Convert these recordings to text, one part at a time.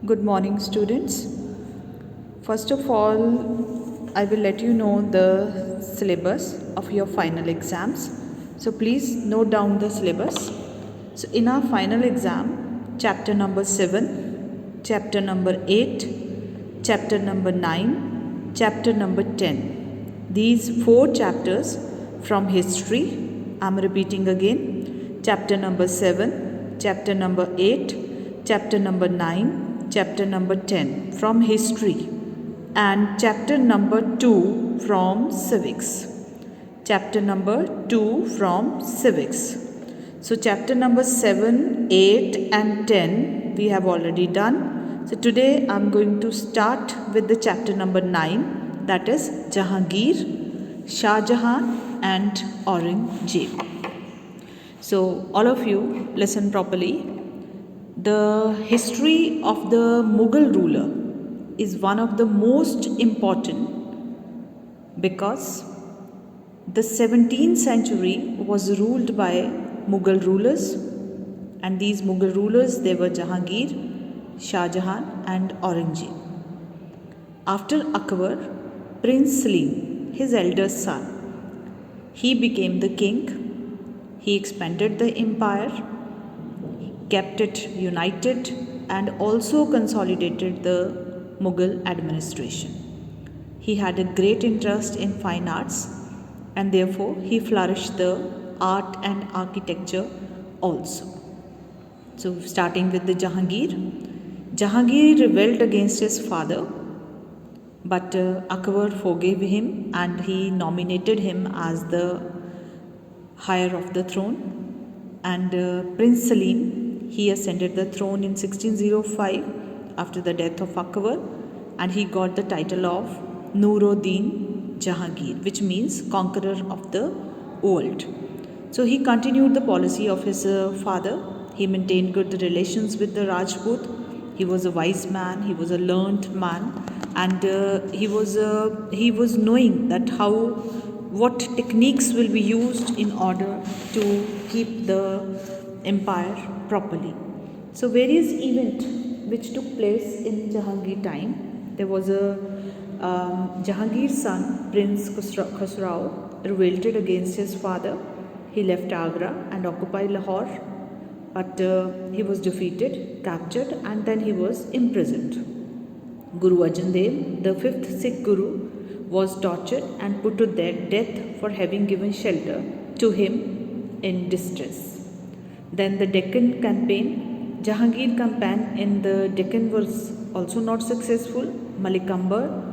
Good morning, students. First of all, I will let you know the syllabus of your final exams. So please note down the syllabus. So in our final exam, chapter number 7, chapter number 8, chapter number 9, chapter number 10. These 4 chapters from history. I'm repeating again. Chapter number 7, chapter number 8, chapter number 9, chapter number 10 from history, and chapter number 2 from civics. Chapter number 2 from civics. So chapter number 7, 8 and 10 we have already done. So today I am going to start with the chapter number 9, that is Jahangir, Shah Jahan and Aurangzeb. So all of you listen properly. The history of the Mughal ruler is one of the most important because the 17th century was ruled by Mughal rulers, and these Mughal rulers, they were Jahangir, Shah Jahan and Aurangzeb. After Akbar, Prince Salim, his eldest son, he became the king. He expanded the empire, kept it united and also consolidated the Mughal administration. He had a great interest in fine arts and therefore he flourished the art and architecture also. So starting with the Jahangir. Jahangir rebelled against his father, but Akbar forgave him and he nominated him as the heir of the throne, and Prince Salim, he ascended the throne in 1605 after the death of Akbar, and he got the title of Nuruddin Jahangir, which means conqueror of the world. So he continued the policy of his father. He maintained good relations with the Rajput. He was a wise man, he was a learned man, and he was knowing that what techniques will be used in order to keep the empire properly. So various events which took place in Jahangir time. There was a Jahangir's son, Prince Khusrau, revolted against his father. He left Agra and occupied Lahore, but he was defeated, captured, and then he was imprisoned. Guru Arjan Dev, the 5th Sikh Guru, was tortured and put to death for having given shelter to him in distress. Then the Deccan campaign. Jahangir campaign in the Deccan was also not successful. Malik Ambar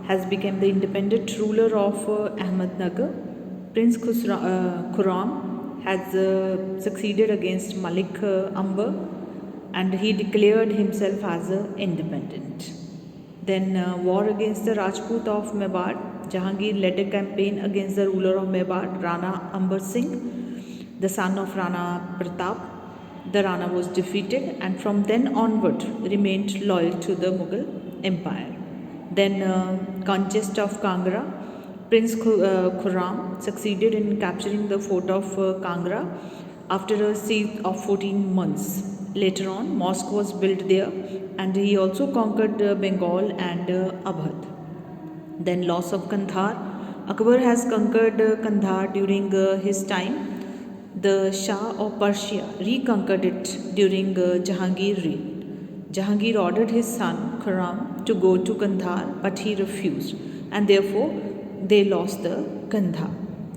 has become the independent ruler of Ahmednagar. Prince Khurram has succeeded against Malik Ambar and he declared himself as independent. Then war against the Rajput of Mewar. Jahangir led a campaign against the ruler of Mewar, Rana Ambar Singh, the son of Rana Pratap. The Rana was defeated and from then onward remained loyal to the Mughal Empire. Then conquest of Kangra. Prince Khurram succeeded in capturing the fort of Kangra after a siege of 14 months. Later on, mosque was built there and he also conquered Bengal and Abhad. Then loss of Kandhar. Akbar has conquered Kandhar during his time. The Shah of Persia reconquered it during Jahangir reign. Jahangir ordered his son Khurram to go to Kandhar, but he refused, and therefore they lost the Kandhar.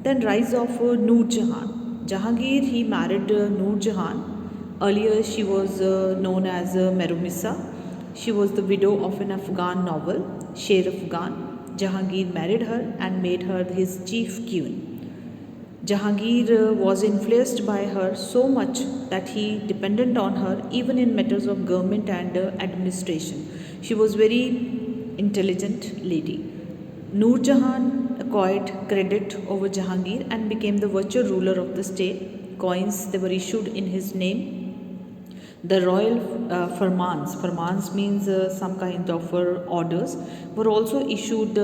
Then rise of Noor Jahan. Jahangir, he married Noor Jahan. Earlier she was known as Merumissa. She was the widow of an Afghan noble, Sher Afghan. Jahangir married her and made her his chief queen. Jahangir was influenced by her so much that he depended on her even in matters of government and administration. She was very intelligent lady. Noor Jahan acquired credit over Jahangir and became the virtual ruler of the state. Coins, they were issued in his name. The royal farmans means some kind of orders, were also issued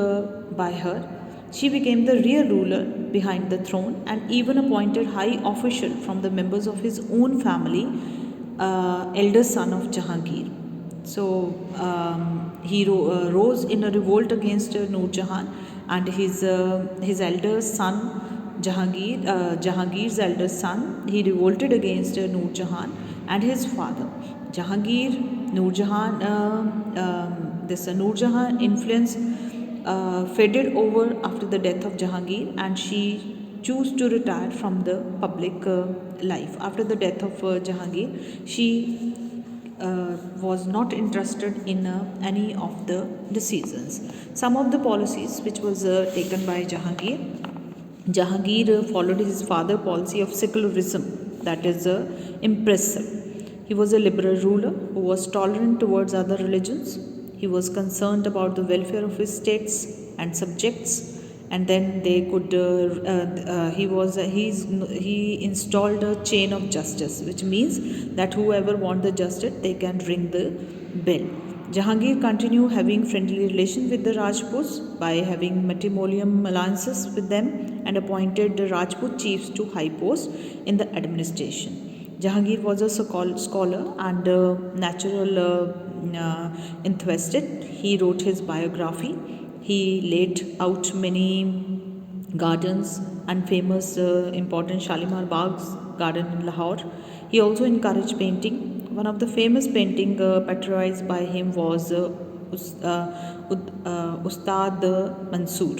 by her. She became the real ruler behind the throne and even appointed high official from the members of his own family, eldest son of Jahangir. He rose in a revolt against Noor Jahan, and his elder son Jahangir's elder son, he revolted against Noor Jahan and his father. Jahangir, Noor Jahan, Noor Jahan influence faded over after the death of Jahangir, and she chose to retire from the public life. After the death of Jahangir, she was not interested in any of the decisions. Some of the policies which was taken by Jahangir followed his father's policy of secularism, that is impressive. He was a liberal ruler who was tolerant towards other religions. He was concerned about the welfare of his states and subjects, and then they could. He installed a chain of justice, which means that whoever want the justice, they can ring the bell. Jahangir continued having friendly relations with the Rajputs by having matrimonial alliances with them and appointed the Rajput chiefs to high posts in the administration. Jahangir was a scholar and natural enthusiast. He wrote his biography. He laid out many gardens and famous important Shalimar Bagh's garden in Lahore. He also encouraged painting. One of the famous painting patronized by him was Ustad Mansoor.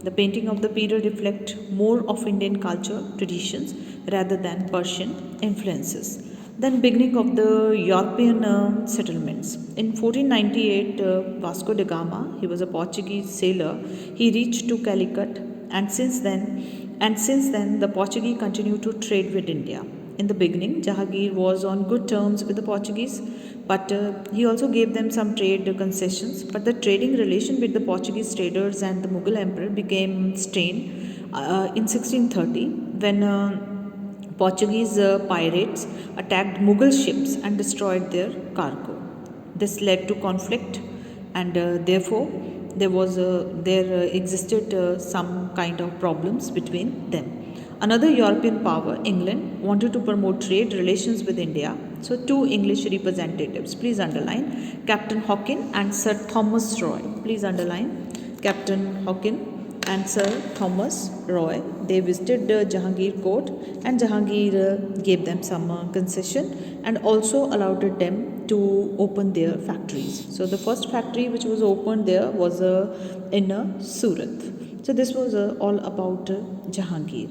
The painting of the period reflect more of Indian culture traditions rather than Persian influences. Then beginning of the European settlements. In 1498, Vasco da Gama, he was a Portuguese sailor, he reached to Calicut, and since then the Portuguese continued to trade with India. In the beginning, Jahangir was on good terms with the Portuguese, but he also gave them some trade concessions. But the trading relation with the Portuguese traders and the Mughal emperor became strained in 1630 when Portuguese pirates attacked Mughal ships and destroyed their cargo. This led to conflict, and therefore there existed some kind of problems between them. Another European power, England, wanted to promote trade relations with India. So two English representatives, please underline, Captain Hawkin and Sir Thomas Roy. Please underline, Captain Hawkin and Sir Thomas Roy. They visited Jahangir court, and Jahangir gave them some concession and also allowed them to open their factories. So the first factory which was opened there was in Surat. So this was all about Jahangir.